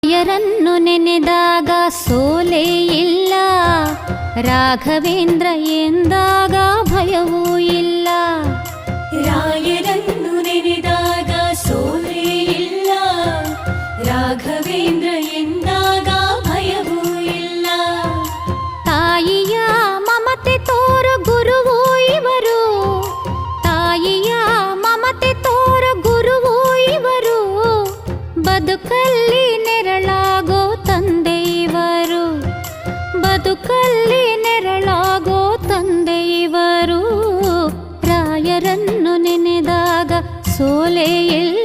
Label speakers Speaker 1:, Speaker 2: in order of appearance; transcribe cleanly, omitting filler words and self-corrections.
Speaker 1: ರಾಯರನ್ನು ನೆನೆದಾಗ ಸೋಲೇ ಇಲ್ಲ, ರಾಘವೇಂದ್ರ ಎಂದಾಗ ಭಯವೂ ಇಲ್ಲ.
Speaker 2: ರಾಯರನ್ನು ನೆನೆದಾಗ ಸೋಲೇ ಇಲ್ಲ, ರಾಘವೇಂದ್ರ ಎಂದಾಗ ಭಯವೂ ಇಲ್ಲ.
Speaker 1: ತಾಯಿಯ ಮಮತೆ ತೋರು ಗುರುವೂ ಇವರು, ತಾಯಿಯ ಮಮತೆ ತೋರು ಗುರುವೂ ಇವರು, ಬದುಕಲ್ಲಿ ನೆರಳಾಗೋ ತಂದೆ ಇವರು, ಬದುಕಲ್ಲಿ ನೆರಳಾಗೋ ತಂದೆ ಇವರು. ರಾಯರನ್ನು ನೆನೆದಾಗ ಸೋಲೇ ಇಲ್ಲ,